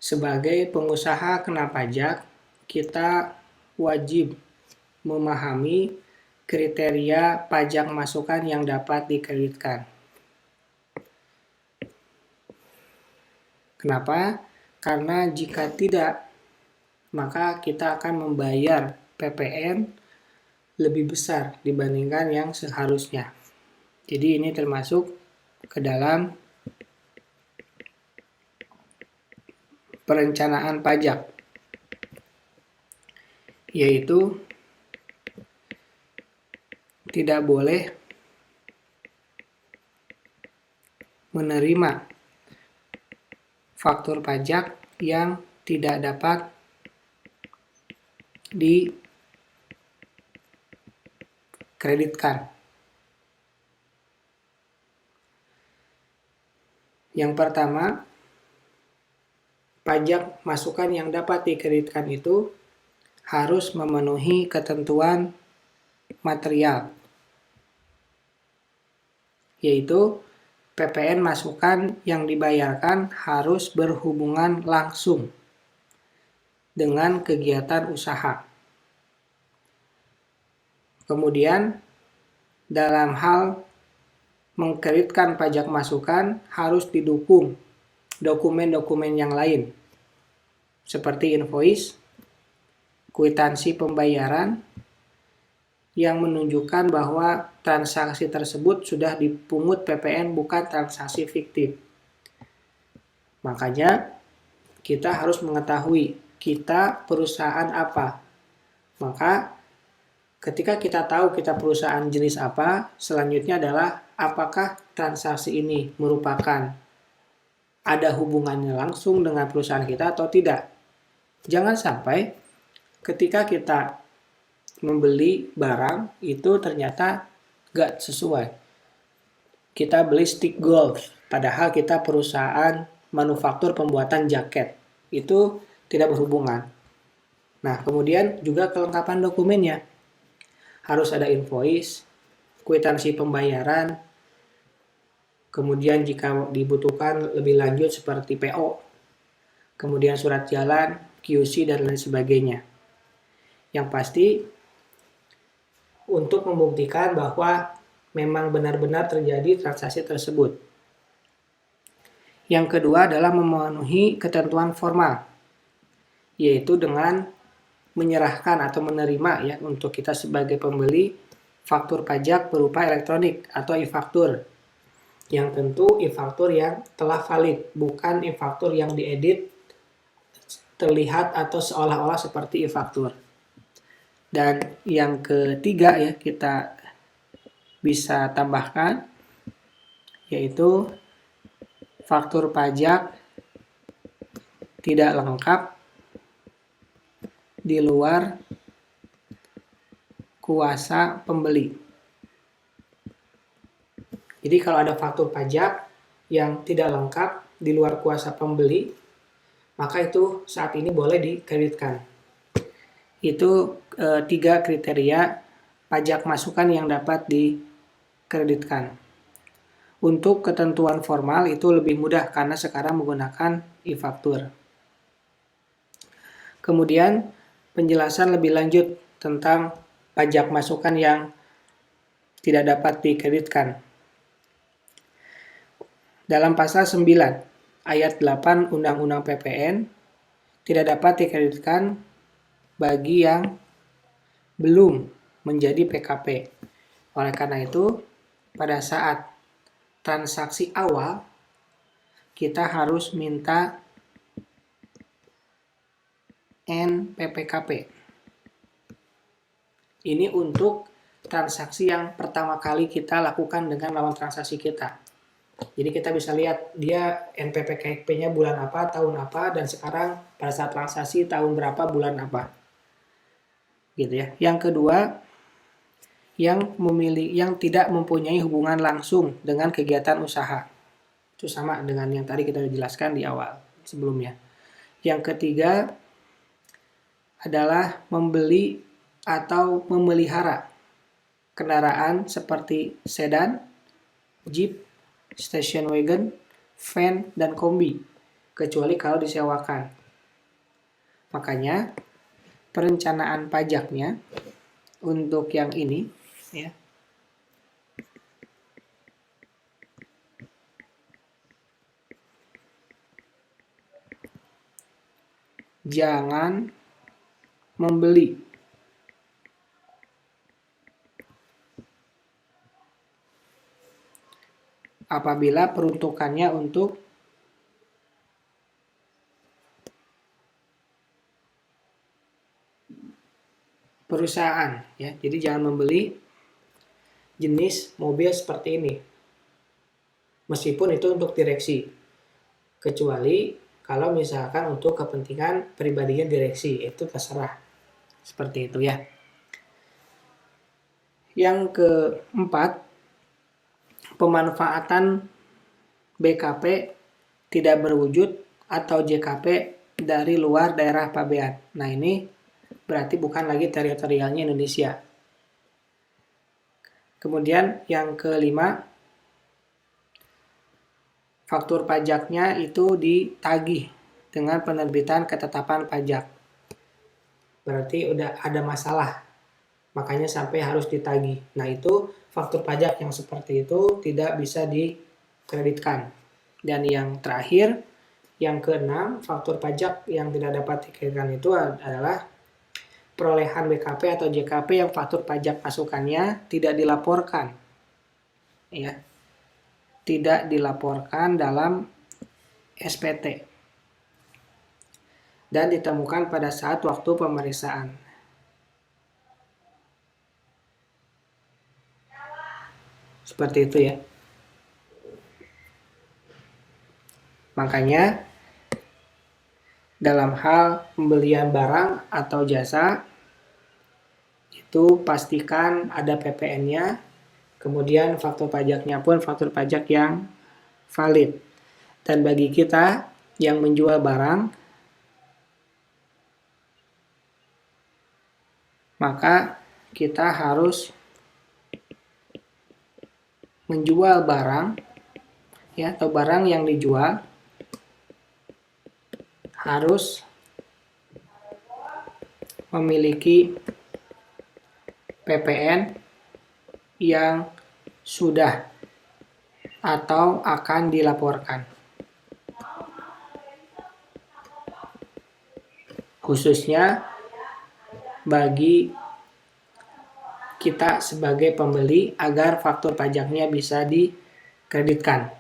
Sebagai pengusaha kena pajak, kita wajib memahami kriteria pajak masukan yang dapat dikreditkan. Kenapa? Karena jika tidak, maka kita akan membayar PPN lebih besar dibandingkan yang seharusnya. Jadi ini termasuk ke dalam perencanaan pajak, yaitu tidak boleh menerima faktur pajak yang tidak dapat dikreditkan. Yang pertama, pajak masukan yang dapat dikreditkan itu harus memenuhi ketentuan material, yaitu PPN masukan yang dibayarkan harus berhubungan langsung dengan kegiatan usaha. Kemudian, dalam hal mengkreditkan pajak masukan harus didukung dokumen-dokumen yang lain, seperti invoice, kwitansi pembayaran, yang menunjukkan bahwa transaksi tersebut sudah dipungut PPN, bukan transaksi fiktif. Makanya kita harus mengetahui kita perusahaan apa. Maka ketika kita tahu kita perusahaan jenis apa, selanjutnya adalah apakah transaksi ini merupakan ada hubungannya langsung dengan perusahaan kita atau tidak. Jangan sampai ketika kita membeli barang itu ternyata gak sesuai. Kita beli stick golf, padahal kita perusahaan manufaktur pembuatan jaket. Itu tidak berhubungan. Nah, kemudian juga kelengkapan dokumennya. Harus ada invoice, kwitansi pembayaran, kemudian jika dibutuhkan lebih lanjut seperti PO, kemudian surat jalan, QC, dan lain sebagainya. Yang pasti, untuk membuktikan bahwa memang benar-benar terjadi transaksi tersebut. Yang kedua adalah memenuhi ketentuan formal, yaitu dengan menyerahkan atau menerima ya untuk kita sebagai pembeli faktur pajak berupa elektronik atau e-faktur. Yang tentu e-faktur yang telah valid, bukan e-faktur yang diedit terlihat atau seolah-olah seperti e-faktur. Dan yang ketiga ya kita bisa tambahkan, yaitu faktur pajak tidak lengkap di luar kuasa pembeli. Jadi kalau ada faktur pajak yang tidak lengkap di luar kuasa pembeli, maka itu saat ini boleh dikreditkan. Itu 3 kriteria pajak masukan yang dapat dikreditkan. Untuk ketentuan formal itu lebih mudah karena sekarang menggunakan e-faktur. Kemudian penjelasan lebih lanjut tentang pajak masukan yang tidak dapat dikreditkan. Dalam pasal 9 ayat 8 Undang-Undang PPN tidak dapat dikreditkan bagi yang belum menjadi PKP. Oleh karena itu, pada saat transaksi awal, kita harus minta NPPKP. Ini untuk transaksi yang pertama kali kita lakukan dengan lawan transaksi kita. Jadi kita bisa lihat dia NPPKP-nya bulan apa, tahun apa, dan sekarang pada saat transaksi tahun berapa, bulan apa. Gitu ya. Yang kedua, yang tidak mempunyai hubungan langsung dengan kegiatan usaha. Itu sama dengan yang tadi kita jelaskan di awal sebelumnya. Yang ketiga adalah membeli atau memelihara kendaraan seperti sedan, jeep, station wagon, van, dan kombi. kecuali kalau disewakan. Makanya perencanaan pajaknya untuk yang ini ya, jangan membeli apabila peruntukannya untuk perusahaan ya. Jadi jangan membeli jenis mobil seperti ini. Meskipun itu untuk direksi. Kecuali kalau misalkan untuk kepentingan pribadinya direksi, itu terserah. Seperti itu ya. Yang keempat, pemanfaatan BKP tidak berwujud atau JKP dari luar daerah pabean. Nah ini berarti bukan lagi teritorialnya Indonesia. Kemudian yang kelima, faktur pajaknya itu ditagih dengan penerbitan ketetapan pajak. Berarti udah ada masalah, makanya sampai harus ditagih. Nah itu faktur pajak yang seperti itu tidak bisa dikreditkan. Dan yang terakhir, yang keenam, faktur pajak yang tidak dapat dikreditkan itu adalah perolehan BKP atau JKP yang faktur pajak masukannya tidak dilaporkan. Ya. Tidak dilaporkan dalam SPT. Dan ditemukan pada saat waktu pemeriksaan. Seperti itu ya. Makanya dalam hal pembelian barang atau jasa itu pastikan ada PPN-nya, kemudian faktur pajaknya pun faktur pajak yang valid. Dan bagi kita yang menjual barang, maka kita harus menjual barang ya, atau barang yang dijual harus memiliki PPN yang sudah atau akan dilaporkan. Khususnya bagi kita sebagai pembeli agar faktur pajaknya bisa dikreditkan.